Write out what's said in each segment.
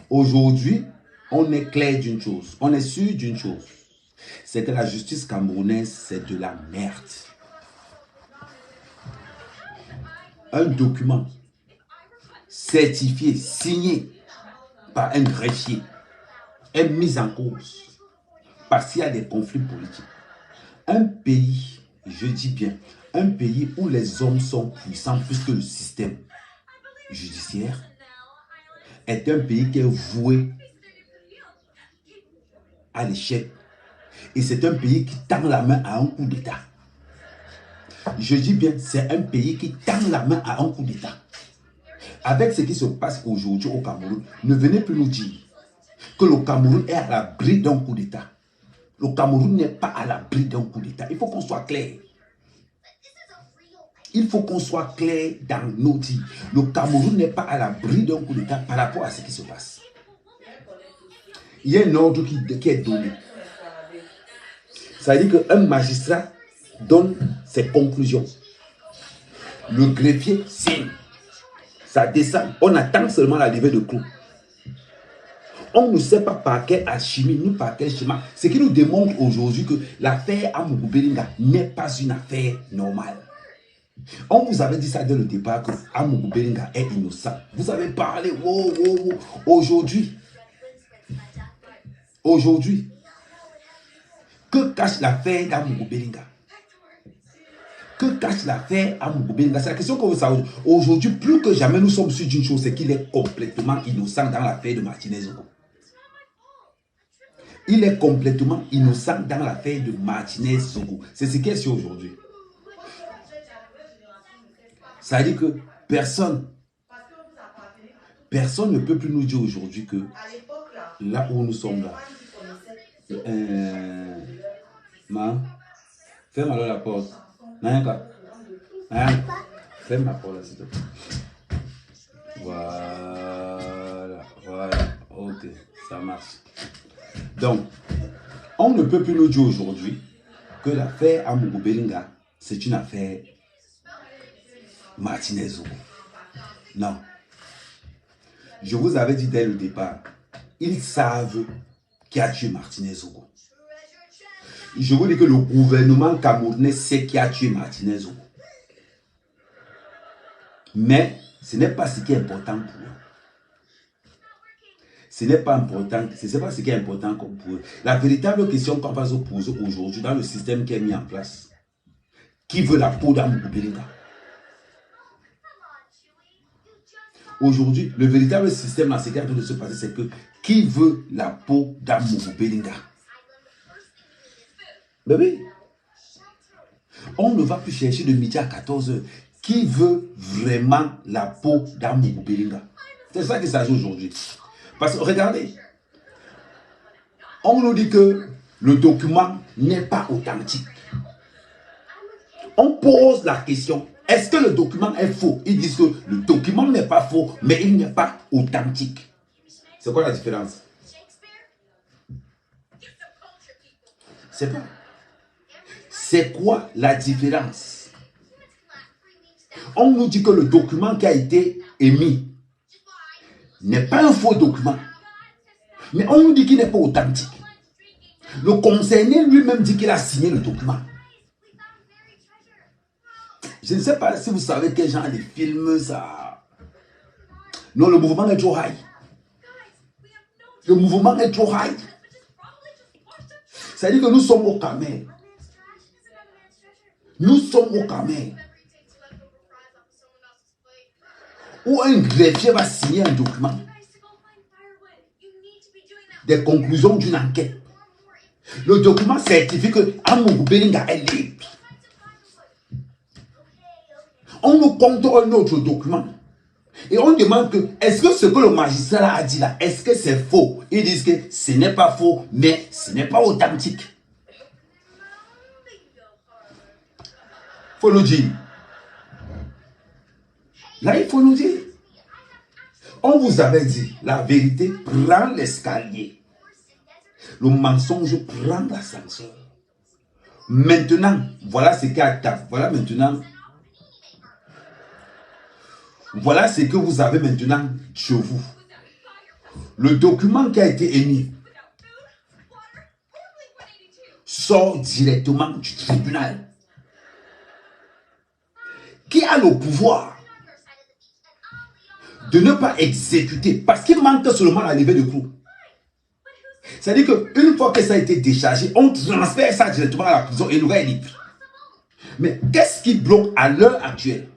Aujourd'hui, on est clair d'une chose, on est sûr d'une chose, c'est que la justice camerounaise, c'est de la merde. Un document certifié, signé par un greffier est mis en cause parce qu'il y a des conflits politiques. Un pays, je dis bien, un pays où les hommes sont puissants plus que le système judiciaire est un pays qui est voué à l'échec. Et c'est un pays qui tend la main à un coup d'État. Je dis bien, c'est un pays qui tend la main à un coup d'État. Avec ce qui se passe aujourd'hui au Cameroun, ne venez plus nous dire que le Cameroun est à l'abri d'un coup d'État. Le Cameroun n'est pas à l'abri d'un coup d'État. Il faut qu'on soit clair. Il faut qu'on soit clair dans nos dires. Le Cameroun n'est pas à l'abri d'un coup d'État par rapport à ce qui se passe. Il y a un ordre qui est donné. Ça veut dire qu'un magistrat donne ses conclusions. Le greffier signe. Ça descend. On attend seulement la levée de clous. On ne sait pas par quelle alchimie ni par quel schéma. Ce qui nous démontre aujourd'hui que l'affaire Amougou Belinga n'est pas une affaire normale. On vous avait dit ça dès le départ que Amougou Belinga est innocent. Vous avez parlé. Aujourd'hui, que cache l'affaire d'Amougou Belinga? Que cache l'affaire Amougou Belinga? C'est la question que vous savez. Aujourd'hui, plus que jamais, nous sommes sûrs d'une chose, c'est qu'il est complètement innocent dans l'affaire de Martinez Zogo. Il est complètement innocent dans l'affaire de Martinez Zogo. C'est ce qui est sûr aujourd'hui. Ça veut dire que personne ne peut plus nous dire aujourd'hui que là où nous sommes là. Ferme alors la porte. Ferme la porte là, s'il te plaît. Voilà. Ok, ça marche. Donc, on ne peut plus nous dire aujourd'hui que l'affaire Amougou Belinga, c'est une affaire Martinez Zogo. Non. Je vous avais dit dès le départ, ils savent qui a tué Martinez Zogo. Je vous dis que le gouvernement camerounais sait qui a tué Martinez Zogo. Mais ce n'est pas ce qui est important pour eux. Ce n'est pas important, ce n'est pas ce qui est important pour eux. La véritable question qu'on va se poser aujourd'hui dans le système qui est mis en place, qui veut la peau d'Amougou Belinga? Aujourd'hui, le véritable système dans ce qui est en train de se passer, c'est que qui veut la peau d'Amougou Belinga? Ben oui. On ne va plus chercher de midi à 14h. Qui veut vraiment la peau d'Amougou Belinga? C'est ça qu'il s'agit aujourd'hui. Parce que regardez, on nous dit que le document n'est pas authentique. On pose la question, est-ce que le document est faux? Ils disent que le document n'est pas faux, mais il n'est pas authentique. C'est quoi la différence? C'est pas. C'est quoi la différence? On nous dit que le document qui a été émis n'est pas un faux document. Mais on nous dit qu'il n'est pas authentique. Le concerné lui-même dit qu'il a signé le document. Je ne sais pas si vous savez quel genre de film ça... Non, le mouvement est trop high. Le mouvement est trop high. C'est-à-dire que nous sommes au Cameroun. Nous sommes au Cameroun. Où un greffier va signer un document. Des conclusions d'une enquête. Le document certifie que Amougou Belinga est libre. On nous compte un autre document. Et on demande que, est-ce que ce que le magistrat a dit là, est-ce que c'est faux? Ils disent que ce n'est pas faux, mais ce n'est pas authentique. Il faut nous dire. Là, il faut nous dire. On vous avait dit, la vérité prend l'escalier. Le mensonge prend l'ascenseur. Maintenant, voilà ce qui attaque. Voilà maintenant. Voilà ce que vous avez maintenant chez vous. Le document qui a été émis sort directement du tribunal qui a le pouvoir de ne pas exécuter parce qu'il manque seulement la levée de clous. C'est-à-dire qu'une fois que ça a été déchargé, on transfère ça directement à la prison et le gars est libre. Mais qu'est-ce qui bloque à l'heure actuelle?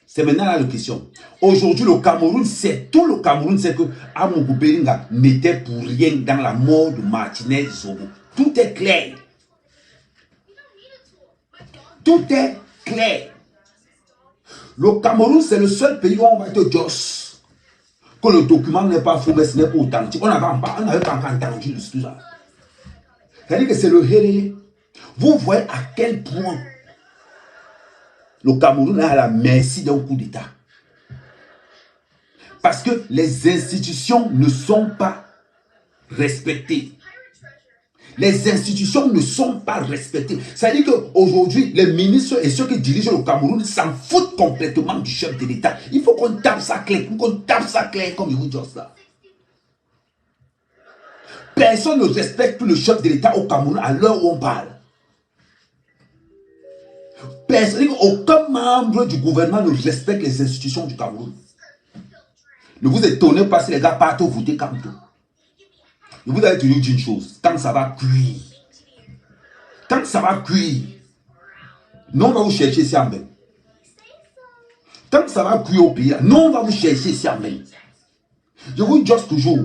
C'est maintenant là la question. Aujourd'hui, le Cameroun, tout le Cameroun sait que Amougou Béringa n'était pour rien dans la mort de Martinez Zobo. Tout est clair. Tout est clair. Le Cameroun, c'est le seul pays où on va te dire que le document n'est pas faux, mais ce n'est pas authentique. On n'avait pas encore entendu tout ça. C'est-à-dire que c'est le héré. Vous voyez à quel point le Cameroun est à la merci d'un coup d'État. Parce que les institutions ne sont pas respectées. Les institutions ne sont pas respectées. C'est-à-dire qu'aujourd'hui, les ministres et ceux qui dirigent le Cameroun s'en foutent complètement du chef de l'État. Il faut qu'on tape ça clair, comme il vous dit ça. Personne ne respecte plus le chef de l'État au Cameroun à l'heure où on parle. Aucun membre du gouvernement ne respecte les institutions du Cameroun. Ne vous étonnez pas si les gars partent voter comme tout. Je vous avais toujours dit une chose, quand ça va cuire, non, on va vous chercher ici en main. Quand ça va cuire au pays, non, on va vous chercher ici en main. Je vous dis toujours,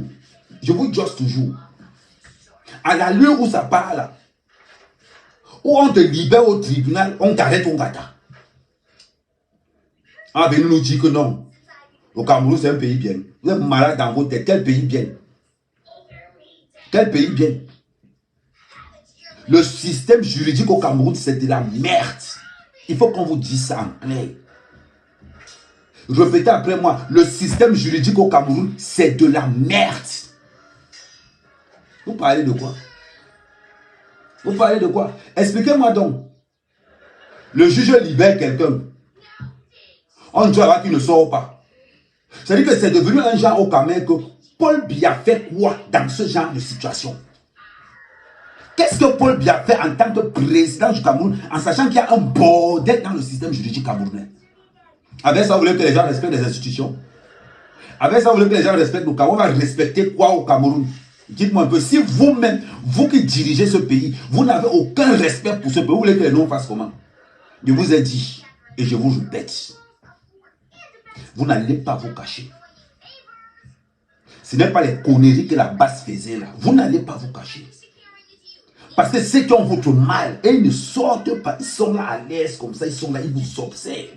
à l'allure où ça parle, où on te libère au tribunal, on t'arrête, on gâte. Ah, venez nous dire que non. Le Cameroun, c'est un pays bien. Vous êtes malade dans votre tête. Quel pays bien? Quel pays bien? Le système juridique au Cameroun, c'est de la merde. Il faut qu'on vous dise ça en clair. Répétez après moi. Le système juridique au Cameroun, c'est de la merde. Vous parlez de quoi? Vous parlez de quoi? Expliquez-moi donc. Le juge libère quelqu'un. On dit qu'il ne sort pas. C'est-à-dire que c'est devenu un genre au Cameroun que Paul Biya fait quoi dans ce genre de situation? Qu'est-ce que Paul Biya fait en tant que président du Cameroun en sachant qu'il y a un bordel dans le système juridique camerounais? Avec ça, vous voulez que les gens respectent les institutions? Avec ça, vous voulez que les gens respectent le Cameroun? On va respecter quoi au Cameroun? Dites-moi un peu, si vous-même, vous qui dirigez ce pays, vous n'avez aucun respect pour ce pays, vous voulez que les noms fassent comment? Je vous ai dit, et je vous répète, vous n'allez pas vous cacher. Ce n'est pas les conneries que la base faisait là. Vous n'allez pas vous cacher. Parce que ceux qui ont votre mal, et ils ne sortent pas, ils sont là à l'aise comme ça, ils sont là, ils vous observent.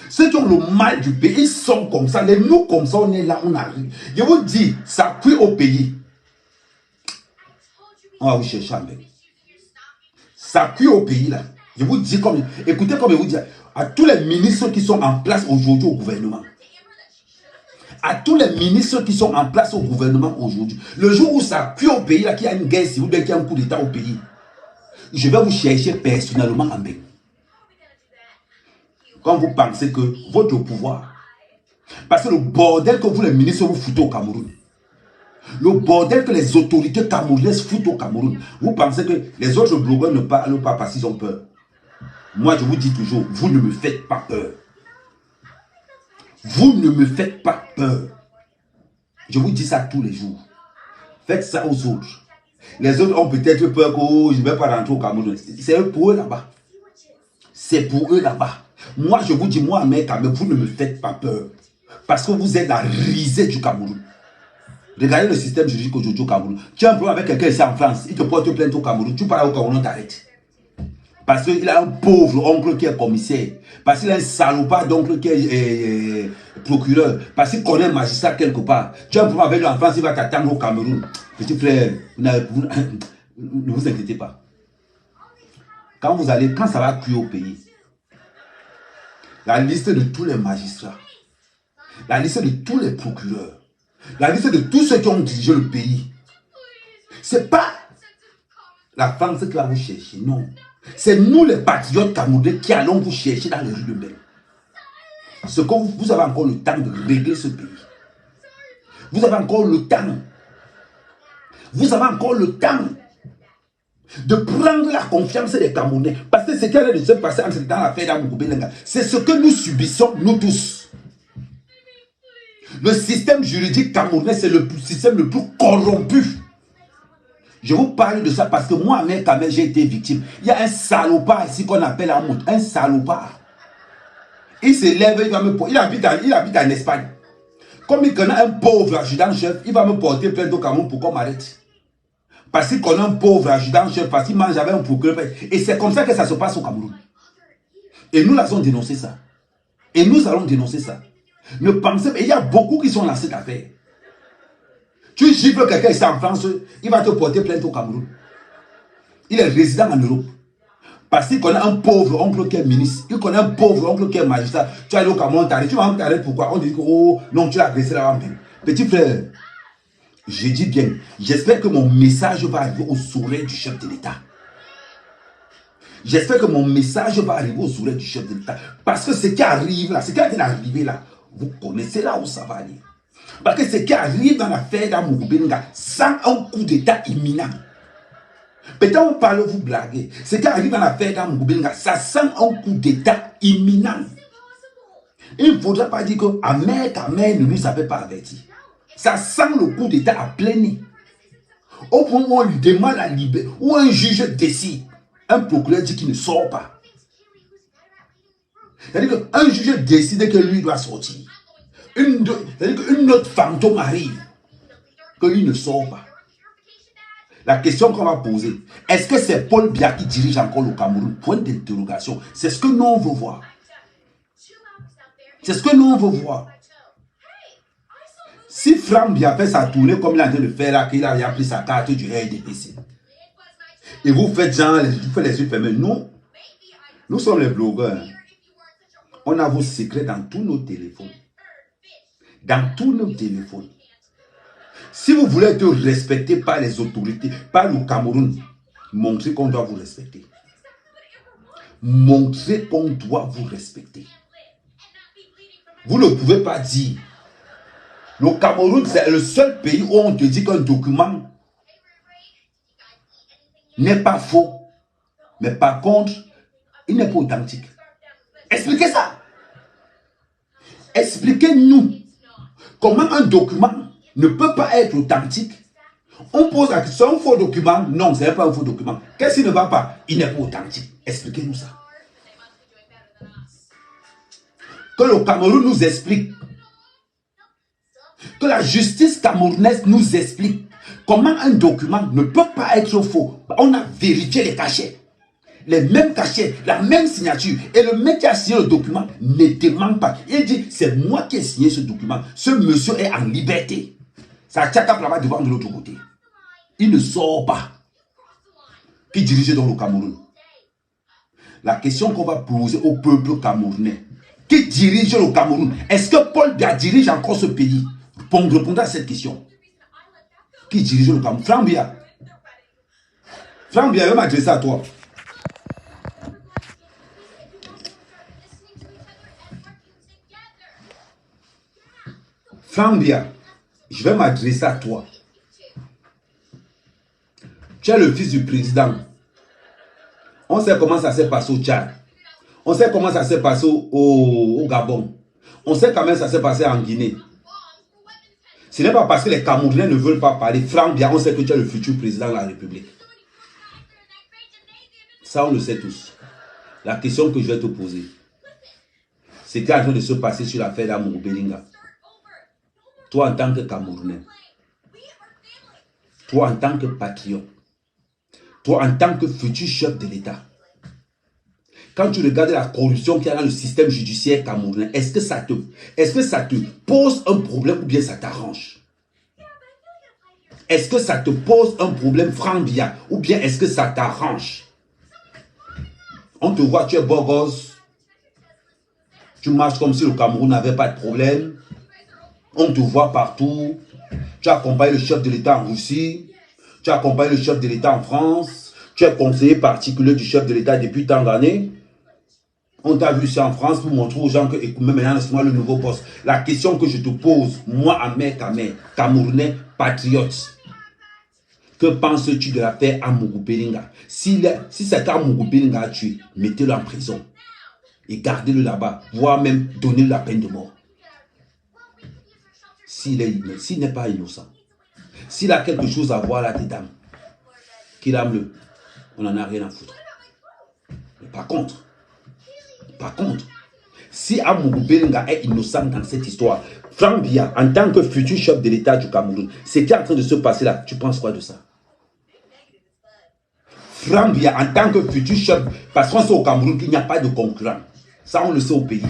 Ceux qui ont le mal du pays, ils sont comme ça. Les nous comme ça, on est là, on arrive. Je vous dis, ça cuit au pays. On va vous chercher un mec. Ça cuit au pays là. Je vous dis comme, écoutez comme je vous dis, à tous les ministres qui sont en place aujourd'hui au gouvernement. À tous les ministres qui sont en place au gouvernement aujourd'hui. Le jour où ça cuit au pays là, qu'il y a une guerre civile, qu'il y a un coup d'état au pays, je vais vous chercher personnellement en main. Quand vous pensez que votre pouvoir, parce que le bordel que vous les ministres vous foutez au Cameroun, le bordel que les autorités camerounaises foutent au Cameroun, vous pensez que les autres blogueurs ne parlent pas parce qu'ils ont peur. Moi je vous dis toujours, vous ne me faites pas peur. Vous ne me faites pas peur. Je vous dis ça tous les jours. Faites ça aux autres. Les autres ont peut-être peur que oh, je ne vais pas rentrer au Cameroun. C'est pour eux là-bas. C'est pour eux là-bas. Moi, je vous dis, moi, mec, vous ne me faites pas peur. Parce que vous êtes la risée du Cameroun. Regardez le système juridique aujourd'hui au Cameroun. Tu as un problème avec quelqu'un ici en France, il te porte plainte au Cameroun. Tu parles au Cameroun, on t'arrête. Parce qu'il a un pauvre oncle qui est commissaire. Parce qu'il a un salopard d'oncle qui est procureur. Parce qu'il connaît un magistrat quelque part. Tu as un problème avec lui en France, il va t'attendre au Cameroun. Petit frère, ne vous inquiétez pas. Quand ça va cuire au pays, la liste de tous les magistrats, la liste de tous les procureurs, la liste de tous ceux qui ont dirigé le pays, c'est pas la France qui va vous chercher, non. C'est nous les patriotes camerounais qui allons vous chercher dans les rues de Mbène. ce que vous avez encore le temps de régler ce pays. Vous avez encore le temps. Vous avez encore le temps de prendre la confiance des Camerounais. Parce que ce qui allait de se passer dans l'affaire d'Amougou-Belenga, c'est ce que nous subissons, nous tous. Le système juridique camerounais, c'est le système le plus corrompu. Je vous parle de ça parce que moi, quand même, j'ai été victime. Il y a un salopard ici qu'on appelle Amout. Un salopard. Il se lève, il va me porter. Il habite en Espagne. Comme il connaît un pauvre adjudant-chef, il va me porter plainte au Cameroun pour qu'on m'arrête. Parce qu'il connaît un pauvre adjudant-chef, parce qu'il mange avec un procureur. Et c'est comme ça que ça se passe au Cameroun. Et nous allons dénoncer ça. Et nous allons dénoncer ça. Ne pensez pas, il y a beaucoup qui sont dans cette affaire. Tu gifles quelqu'un ici en France, il va te porter plainte au Cameroun. Il est résident en Europe. Parce qu'il connaît un pauvre oncle qui est ministre, il connaît un pauvre oncle qui est magistrat. Tu vas aller au Cameroun, tu vas t'arrêter pourquoi? On dit que, oh, non, tu l'as agressé là-bas. Petit frère, je dis bien, j'espère que mon message va arriver aux oreilles du chef de l'État. J'espère que mon message va arriver aux oreilles du chef de l'État. Parce que ce qui arrive là, ce qui est arrivé là, vous connaissez là où ça va aller. Parce que ce qui arrive dans l'affaire d'Amougou-Belenga, sans un coup d'État imminent. Peut-être on parle, vous blaguez. Ce qui arrive dans l'affaire d'Amougou-Belenga, ça sent un coup d'État imminent. Il ne faudra pas dire que Ahmed ne nous avait pas averti. Ça sent le coup d'État à plein nez. Au moment où on lui demande la liberté, où un juge décide, un procureur dit qu'il ne sort pas. C'est-à-dire qu'un juge décide que lui doit sortir. C'est-à-dire qu'une autre fantôme arrive, que lui ne sort pas. La question qu'on va poser, est-ce que c'est Paul Biya qui dirige encore le Cameroun? Point d'interrogation. C'est ce que nous on veut voir. C'est ce que nous on veut voir. Si Franck Biya fait sa tournée comme il est en train de faire là, qu'il a pris sa carte du RDPC, et vous faites genre, vous faites les yeux fermés, nous sommes les blogueurs. On a vos secrets dans tous nos téléphones. Dans tous nos téléphones. Si vous voulez être respecté par les autorités, par le Cameroun, montrez qu'on doit vous respecter. Montrez qu'on doit vous respecter. Vous ne pouvez pas dire, le Cameroun c'est le seul pays où on te dit qu'un document n'est pas faux, mais par contre, il n'est pas authentique. Expliquez ça. Expliquez-nous comment un document ne peut pas être authentique. On pose la question, un faux document? Non, ce n'est pas un faux document. Qu'est-ce qui ne va pas? Il n'est pas authentique. Expliquez-nous ça. Que le Cameroun nous explique. Que la justice camerounaise nous explique comment un document ne peut pas être faux. On a vérifié les cachets. Les mêmes cachets, la même signature. Et le mec qui a signé le document ne demande pas. Il dit, c'est moi qui ai signé ce document. Ce monsieur est en liberté. Ça tchaka là-bas devant de l'autre côté. Il ne sort pas. Qui dirige dans le Cameroun? La question qu'on va poser au peuple camerounais. Qui dirige le Cameroun? Est-ce que Paul Biya dirige encore ce pays? Répondez à cette question. Qui dirige le Cameroun? Franck Biya. Franck Biya, je vais m'adresser à toi. Franck Biya, je vais m'adresser à toi. Tu es le fils du président. On sait comment ça s'est passé au Tchad. On sait comment ça s'est passé au Gabon. On sait comment ça s'est passé en Guinée. Ce n'est pas parce que les Camerounais ne veulent pas parler. Franck Biya, on sait que tu es le futur président de la République. Ça, on le sait tous. La question que je vais te poser, c'est qu'est en train de se passer sur l'affaire d'Amougou-Belenga. Toi, en tant que Camerounais, toi, en tant que patriote, toi, en tant que futur chef de l'État, quand tu regardes la corruption qu'il y a dans le système judiciaire camerounais, est-ce que ça te pose un problème ou bien ça t'arrange? Est-ce que ça te pose un problème, Franck Biya, ou bien est-ce que ça t'arrange? On te voit, tu es beau gosse, tu marches comme si le Cameroun n'avait pas de problème. On te voit partout. Tu accompagnes le chef de l'État en Russie. Tu accompagnes le chef de l'État en France. Tu es conseiller particulier du chef de l'État depuis tant d'années. On t'a vu ici en France pour montrer aux gens que, écoute, maintenant, c'est moi le nouveau poste. La question que je te pose, moi, Ahmed Kamé, Camerounais, patriote, que penses-tu de l'affaire Amourou Belinga? Si cet Amourou Belinga a tué, mettez-le en prison et gardez-le là-bas, voire même donnez-le la peine de mort. S'il n'est pas innocent, s'il a quelque chose à voir là-dedans, qu'il ame-le, on n'en a rien à foutre. Mais par contre, si Amourou Belinga est innocent dans cette histoire, Franck Biya, en tant que futur chef de l'État du Cameroun, ce qui est en train de se passer là, tu penses quoi de ça? Franck Biya, en tant que futur chef, parce qu'on sait au Cameroun qu'il n'y a pas de concurrent. Ça, on le sait au pays.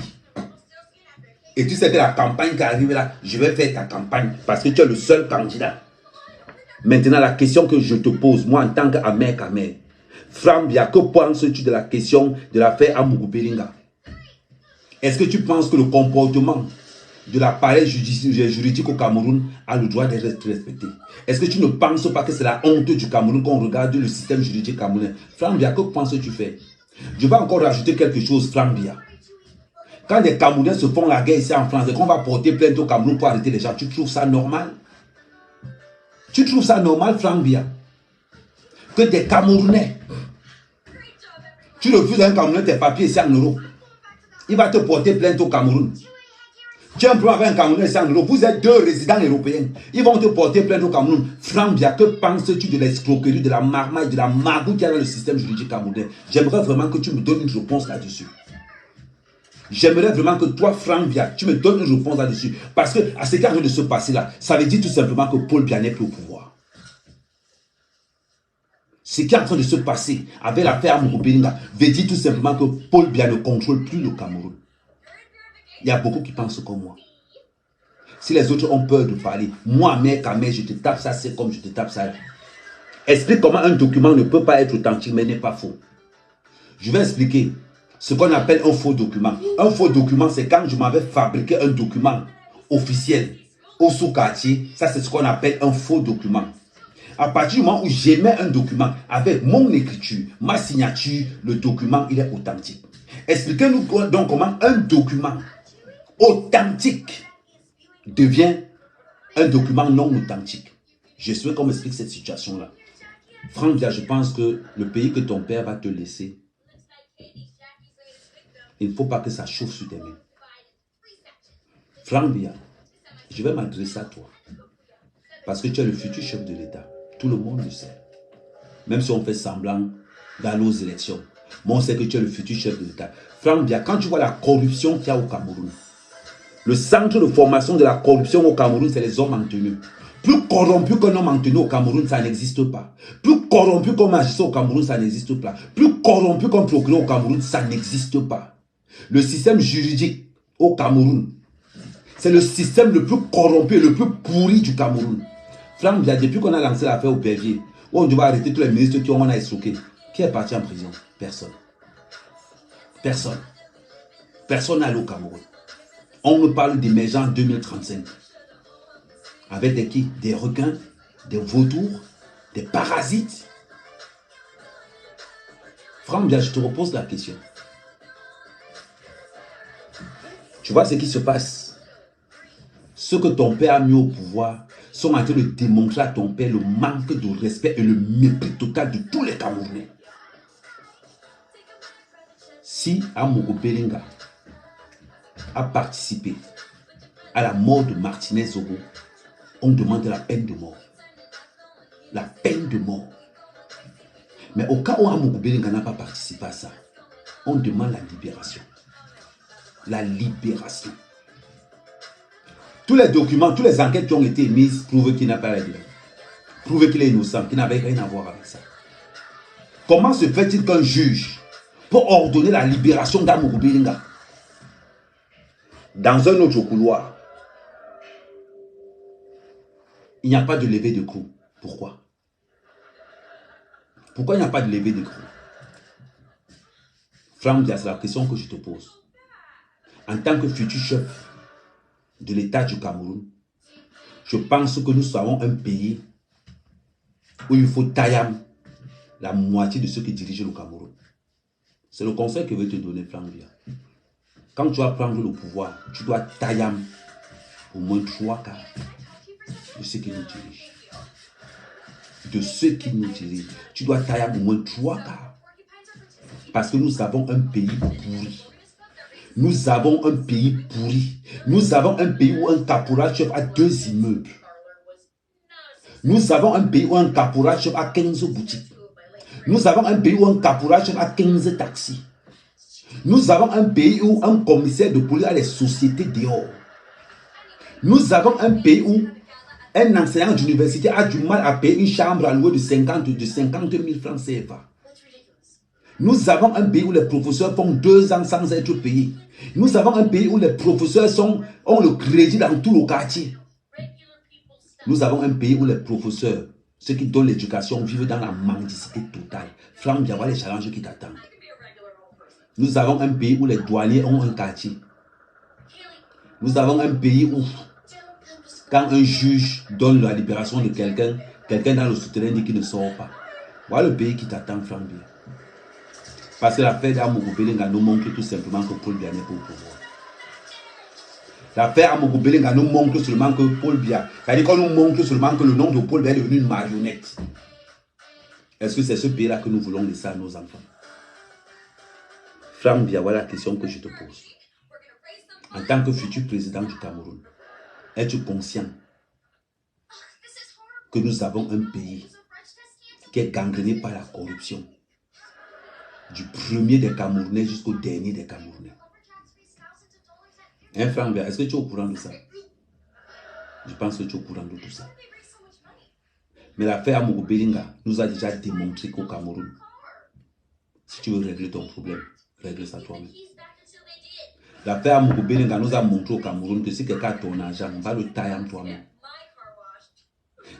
Et tu sais que la campagne qui arrive là, je vais faire ta campagne parce que tu es le seul candidat. Maintenant, la question que je te pose, moi en tant qu'Ahmed Kamé, Franck Biya, que penses-tu de la question de l'affaire Amourou Belinga? Est-ce que tu penses que le comportement de l'appareil juridique au Cameroun a le droit d'être respecté? Est-ce que tu ne penses pas que c'est la honte du Cameroun quand on regarde le système juridique camerounais? Franck Biya, que penses-tu faire? Je vais encore rajouter quelque chose, Franck Biya. Quand les Camerounais se font la guerre ici en France et qu'on va porter plainte au Cameroun pour arrêter les gens, tu trouves ça normal? Tu trouves ça normal, Franck Biya? Que des Camerounais, tu refuses à un Camerounais tes papiers ici en Europe, il va te porter plainte au Cameroun. Tu as un problème avec un Camerounais ici en Europe, vous êtes deux résidents européens, ils vont te porter plainte au Cameroun. Franck Biya, que penses-tu de l'escroquerie, de la marmaille, de la magouille qu'il y a dans le système juridique camerounais? J'aimerais vraiment que tu me donnes une réponse là-dessus. J'aimerais vraiment que toi, Franck Biya, tu me donnes une réponse là-dessus. Parce que à ce qui est en train de se passer là, ça veut dire tout simplement que Paul Biya n'est plus au pouvoir. Ce qui est en train de se passer avec l'affaire Amourou Belinga veut dire tout simplement que Paul Biya ne contrôle plus le Cameroun. Il y a beaucoup qui pensent comme moi. Si les autres ont peur de parler, moi, Ahmed Kamé, je te tape ça, c'est comme je te tape ça. Explique comment un document ne peut pas être authentique, mais n'est pas faux. Je vais expliquer ce qu'on appelle un faux document. Un faux document, c'est quand je m'avais fabriqué un document officiel au sous-quartier. Ça, c'est ce qu'on appelle un faux document. À partir du moment où j'émets un document avec mon écriture, ma signature, le document, il est authentique. Expliquez-nous donc comment un document authentique devient un document non authentique. Je souhaite qu'on m'explique cette situation-là. Franck Biya, je pense que le pays que ton père va te laisser, il ne faut pas que ça chauffe sur tes mains. Franck Biya, je vais m'adresser à toi. Parce que tu es le futur chef de l'État. Tout le monde le sait. Même si on fait semblant d'aller aux élections. Mais on sait que tu es le futur chef de l'État. Franck Biya, quand tu vois la corruption qu'il y a au Cameroun, le centre de formation de la corruption au Cameroun, c'est les hommes en tenue. Plus corrompu qu'un homme en tenue au Cameroun, ça n'existe pas. Plus corrompu qu'un magistrat au Cameroun, ça n'existe pas. Plus corrompu qu'un procureur au Cameroun, ça n'existe pas. Le système juridique au Cameroun, c'est le système le plus corrompu et le plus pourri du Cameroun. Franck Biya, depuis qu'on a lancé l'affaire au Bervier, où on devait arrêter tous les ministres qui ont escroqué, qui est parti en prison? Personne. Personne. Personne n'est allé au Cameroun. On me parle d'émergence 2035. Avec des qui? Des requins, des vautours, des parasites. Franck Biya, je te repose la question. Tu vois ce qui se passe? Ceux que ton père a mis au pouvoir sont en train de démontrer à ton père le manque de respect et le mépris total de tous les Camerounais. Si Amourou Belinga a participé à la mort de Martinez Zogo, on demande la peine de mort. La peine de mort. Mais au cas où Amourou Belinga n'a pas participé à ça, on demande la libération. La libération. Tous les documents, toutes les enquêtes qui ont été émises prouvent qu'il n'a pas la liberté. Prouvent qu'il est innocent, qu'il n'avait rien à voir avec ça. Comment se fait-il qu'un juge peut ordonner la libération d'Amourou Belinga? Dans un autre couloir, il n'y a pas de levée de clous. Pourquoi? Pourquoi il n'y a pas de levée de clous? Franck Biya, c'est la question que je te pose. En tant que futur chef de l'État du Cameroun, je pense que nous sommes un pays où il faut tailler la moitié de ceux qui dirigent le Cameroun. C'est le conseil que je vais te donner, Franck-Bia. Quand tu vas prendre le pouvoir, tu dois tailler au moins 3 quarts de ceux qui nous dirigent. De ceux qui nous dirigent. Tu dois tailler au moins 3 quarts. Parce que nous avons un pays pourri. Nous avons un pays pourri. Nous avons un pays où un caporal-chef a 2 immeubles. Nous avons un pays où un caporal-chef a 15 boutiques. Nous avons un pays où un caporal-chef a 15 taxis. Nous avons un pays où un commissaire de police a des sociétés dehors. Nous avons un pays où un enseignant d'université a du mal à payer une chambre à louer de 50 000 francs CFA. Nous avons un pays où les professeurs font 2 ans sans être payés. Nous avons un pays où les professeurs ont le crédit dans tout le quartier. Nous avons un pays où les professeurs, ceux qui donnent l'éducation, vivent dans la mendicité totale. Franck, il y a les challenges qui t'attendent. Nous avons un pays où les douaniers ont un quartier. Nous avons un pays où, quand un juge donne la libération de quelqu'un, quelqu'un dans le souterrain dit qu'il ne sort pas. Voilà le pays qui t'attend, Franck. Parce que l'affaire d'Amogo Belenga nous montre tout simplement que Paul Biya n'est pas au pouvoir. L'affaire Amogo Belenga nous montre seulement que Paul Biya, c'est-à-dire qu'on nous montre seulement que le nom de Paul Biya est devenu une marionnette. Est-ce que c'est ce pays-là que nous voulons laisser à nos enfants? Franck Biya, voilà la question que je te pose. En tant que futur président du Cameroun, es-tu conscient que nous avons un pays qui est gangréné par la corruption? Du premier des Camerounais jusqu'au dernier des Camerounais. Hein, Franck Biya, est-ce que tu es au courant de ça? Je pense que tu es au courant de tout ça. Mais l'affaire Amogo Belenga nous a déjà démontré qu'au Cameroun, si tu veux régler ton problème, règle ça toi-même. L'affaire Amogo Belenga nous a montré au Cameroun que si quelqu'un a ton argent, va le tailler en toi-même.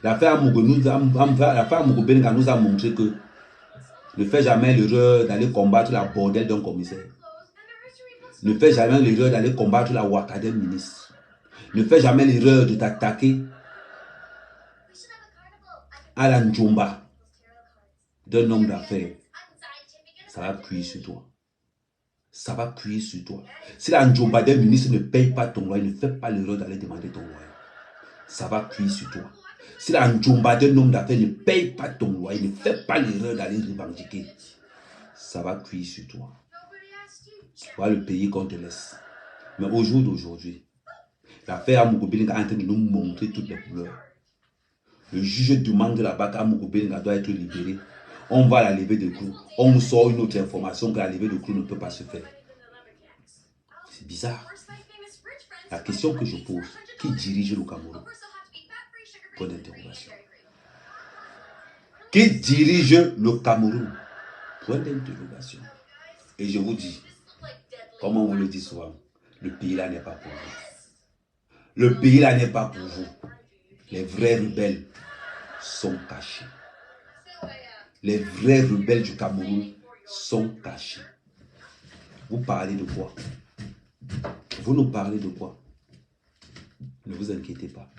L'affaire Amogo Belenga nous a montré que ne fais jamais l'erreur d'aller combattre la bordelle d'un commissaire. Ne fais jamais l'erreur d'aller combattre la waka d'un ministre. Ne fais jamais l'erreur de t'attaquer à la njomba d'un homme d'affaires. Ça va cuire sur toi. Ça va cuire sur toi. Si la njomba d'un ministre ne paye pas ton loyer, ne fais pas l'erreur d'aller demander ton loyer. Ça va cuire sur toi. Si la njomba d'un homme d'affaires ne paye pas ton loyer, ne fais pas l'erreur d'aller revendiquer. Ça va cuire sur toi. Voilà le pays qu'on te laisse. Mais au jour d'aujourd'hui, l'affaire Amogo Belenga est en train de nous montrer toutes les couleurs. Le juge demande là-bas qu'Amogo Belenga doit être libéré. On va la lever de clous. On nous sort une autre information que la levée de clous ne peut pas se faire. C'est bizarre. La question que je pose, qui dirige le Cameroun? Point d'interrogation. Qui dirige le Cameroun? Point d'interrogation. Et je vous dis, comme on vous le dit souvent, le pays là n'est pas pour vous. Le pays là n'est pas pour vous. Les vrais rebelles sont cachés. Les vrais rebelles du Cameroun sont cachés. Vous parlez de quoi? Vous nous parlez de quoi? Ne vous inquiétez pas.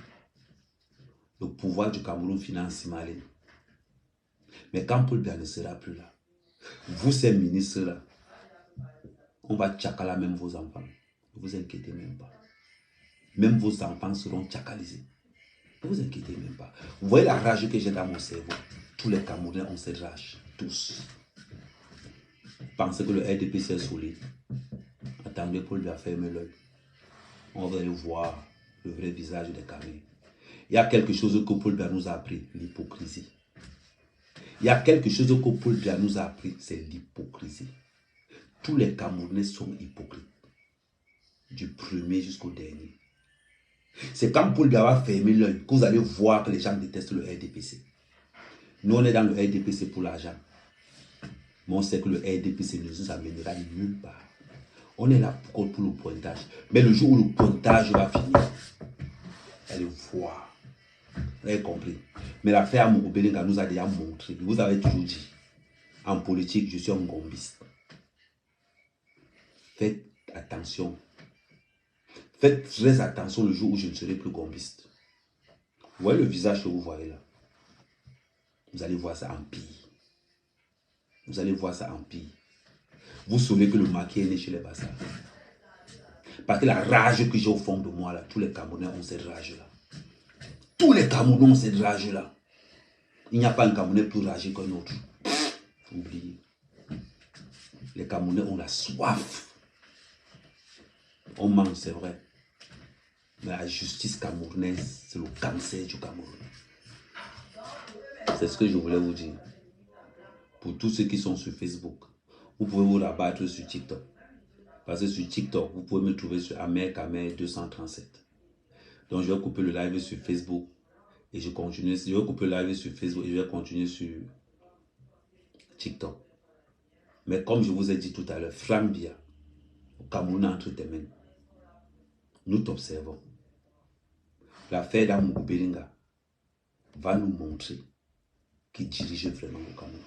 Le pouvoir du Cameroun finance Malé. Mais quand Paul Biya ne sera plus là, vous ces ministres-là, on va tchakala même vos enfants. Ne vous inquiétez même pas. Même vos enfants seront tchakalisés. Ne vous inquiétez même pas. Vous voyez la rage que j'ai dans mon cerveau. Tous les Camerounais ont cette rage. Tous. Pensez que le RDPC est solide. Attendez, Paul Biya ferme l'œil. On va aller voir le vrai visage des Camerounais. Il y a quelque chose que Paul Biya nous a appris, l'hypocrisie. Il y a quelque chose que Paul Biya nous a appris, c'est l'hypocrisie. Tous les Camerounais sont hypocrites. Du premier jusqu'au dernier. C'est quand Paul Biya va fermer l'œil que vous allez voir que les gens détestent le RDPC. Nous, on est dans le RDPC pour l'argent. Mais on sait que le RDPC ne nous amènera nulle part. On est là pour le pointage. Mais le jour où le pointage va finir, allez voir. Vous avez compris. Mais l'affaire Amogo Belenga nous a déjà montré. Vous avez toujours dit, en politique, je suis un gombiste. Faites attention. Faites très attention le jour où je ne serai plus gombiste. Vous voyez le visage que vous voyez là? Vous allez voir ça en pire. Vous allez voir ça en pire. vous saurez que le maquis est né chez les Bassas. Parce que la rage que j'ai au fond de moi, là, tous les Camerounais ont cette rage-là. Tous les Camerounais ont cette rage-là. Il n'y a pas un Camerounais plus ragé qu'un autre. Oubliez. Les Camerounais ont la soif. On mange, c'est vrai. Mais la justice camerounaise, c'est le cancer du Cameroun. C'est ce que je voulais vous dire. Pour tous ceux qui sont sur Facebook, vous pouvez vous rabattre sur TikTok. Parce que sur TikTok, vous pouvez me trouver sur Amer Kamer 237. Donc je vais couper le live sur Facebook et je continue. Je vais couper le live sur Facebook et je vais continuer sur TikTok. Mais comme je vous ai dit tout à l'heure, Frambia, au Cameroun entre tes mains. Nous t'observons. L'affaire d'Amougou Belinga va nous montrer qui dirige vraiment le Cameroun.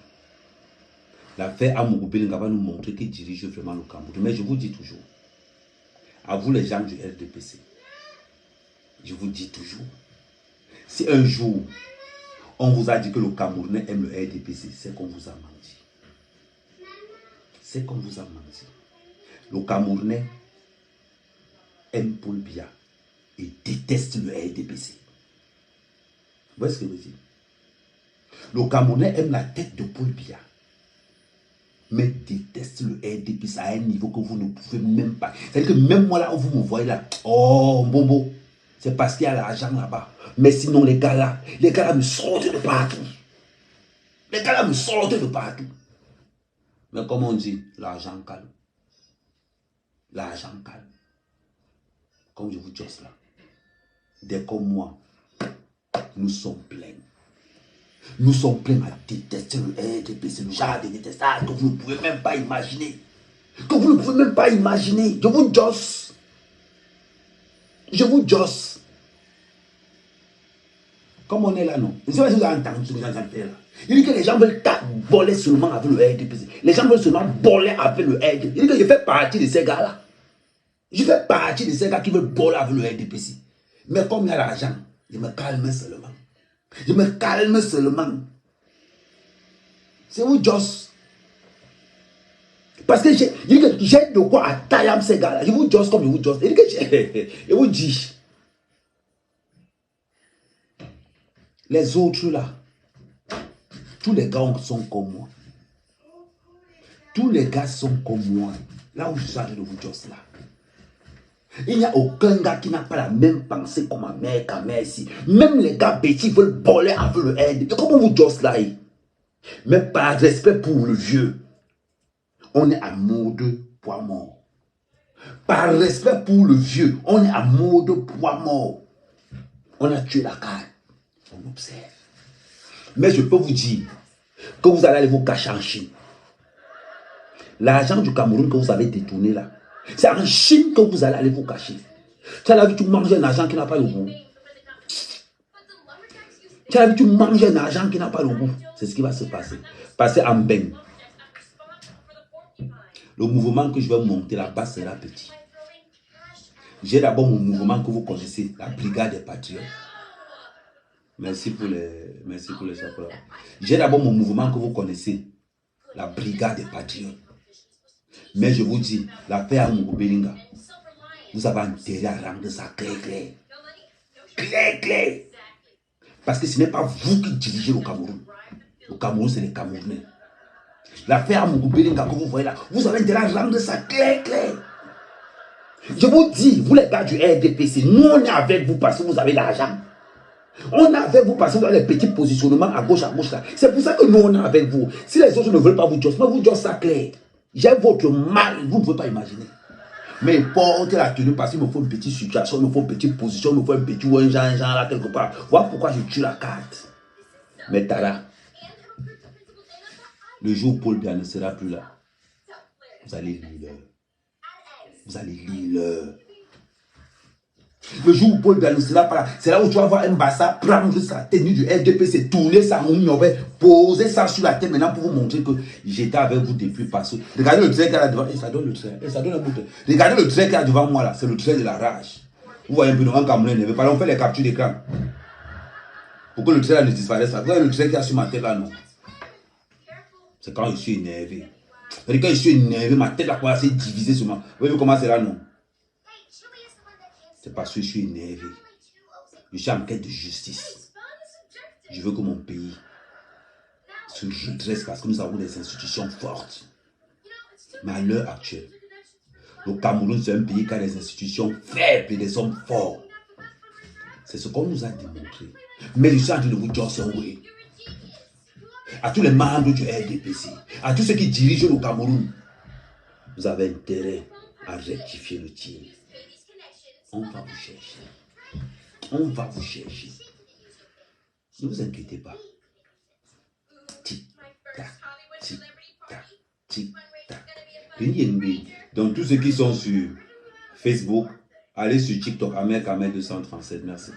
L'affaire Amougou Belinga va nous montrer qui dirige vraiment le Cameroun. Mais je vous dis toujours, à vous les gens du RDPC, je vous dis toujours, si un jour on vous a dit que le Camerounais aime le RDPC, c'est qu'on vous a menti. C'est qu'on vous a menti. Le Camerounais aime Paul Biya et déteste le RDPC. Vous voyez ce que je veux dire? Le Camerounais aime la tête de Paul Biya, mais déteste le RDPC à un niveau que vous ne pouvez même pas. C'est-à-dire que même moi là où vous me voyez là, oh Bobo, c'est parce qu'il y a l'argent là-bas. Mais sinon les gars là me sortent de partout. Les gars là me sortent de partout. Mais comme on dit, l'argent calme. L'argent calme. Comme je vous dis cela. Des comme moi, nous sommes pleins. Nous sommes pleins à détester le RDPC, le genre de détestage que vous ne pouvez même pas imaginer. Que vous ne pouvez même pas imaginer. Je vous josse. Je vous josse. Comme on est là, non? Je ne sais pas si vous avez entendu ce que j'entends faire là. Il dit que les gens veulent boler seulement avec le RDPC. Les gens veulent seulement boler avec le RDPC. Il dit que je fais partie de ces gars-là. Je fais partie de ces gars qui veulent boler avec le RDPC. Mais comme il y a l'argent, je me calme seulement. Je me calme seulement. C'est où Joss? Parce que j'ai de quoi attaquer ces gars-là. Je vous Joss comme je vous Joss. Je vous dis. Les autres là, tous les gars sont comme moi. Tous les gars sont comme moi. Là où je suis en train de vous Joss là. Il n'y a aucun gars qui n'a pas la même pensée comme ma mère, Kamer ici. Même les gars petits veulent boler avec le aide. Comment vous Joss là? Mais par respect pour le vieux, on est à mode poids mort. Par respect pour le vieux, on est à mode poids mort. On a tué la carte. On observe. Mais je peux vous dire que vous allez aller vous cacher en Chine. L'argent du Cameroun que vous avez détourné là, c'est en Chine que vous allez aller vous cacher. Tu as vu, tu manges un argent qui n'a pas le goût. Tu as vu, tu manges un argent qui n'a pas le goût. C'est ce qui va se passer. Passer en bain. Le mouvement que je vais monter là-bas sera petit. J'ai d'abord mon mouvement que vous connaissez, la Brigade des Patriotes. Merci pour les chapeaux. J'ai d'abord mon mouvement que vous connaissez, la Brigade des Patriotes. Mais je vous dis, l'affaire Amougou Belinga, vous avez intérêt à rendre ça clair. Clair. Parce que ce n'est pas vous qui dirigez le Cameroun. Le Cameroun, c'est les Camerounais. L'affaire Amougou Belinga que vous voyez là, vous avez intérêt à rendre ça clair. Je vous dis, vous les gars du RDPC, nous on est avec vous parce que vous avez l'argent. On est avec vous parce que vous avez les petits positionnements à gauche là. C'est pour ça que nous on est avec vous. Si les autres ne veulent pas vous dire, mais vous dites ça clair. J'ai votre mal, vous ne pouvez pas imaginer. Mais porte la tenue parce qu'il me faut une petite situation, il me faut une petite position, il me faut un petit ou un genre là quelque part. Voilà pourquoi je tue la carte. Mais Tara, le jour où Paul Biya ne sera plus là, vous allez lire l'heure. Vous allez lire l'heure. Le jour où Paul Biya ne sera pas là, c'est là où tu vas voir un Bassa prendre sa tenue du RDPC, tourner ça en Oumyové, poser ça sur la tête maintenant pour vous montrer que j'étais avec vous depuis passé. Regardez le trait qu'il y a là devant, et ça donne le trait, et ça donne un bout de... Regardez le trait qu'il y a devant moi là, c'est le trait de la rage. Vous voyez un peu, un Camerounais ne veut pas, on fait les captures d'écran. Pour que le trait là ne disparaisse pas. Vous voyez le trait qu'il y a sur ma tête là, non? C'est quand je suis énervé. Et quand je suis énervé, ma tête a commencé à se diviser sur moi. Vous voyez comment c'est là, non? C'est parce que je suis énervé. Je suis en quête de justice. Je veux que mon pays se redresse parce que nous avons des institutions fortes. Mais à l'heure actuelle, le Cameroun, c'est un pays qui a des institutions faibles et des hommes forts. C'est ce qu'on nous a démontré. Mais je suis en train de vous dire, oui, à tous les membres du RDPC, à tous ceux qui dirigent le Cameroun, vous avez intérêt à rectifier le tir. On va vous chercher. On va vous chercher. Ne vous inquiétez pas. Tic-tac, tic-tac, tic-tac. Donc, tous ceux qui sont sur Facebook, allez sur TikTok, Ahmed 237. Merci.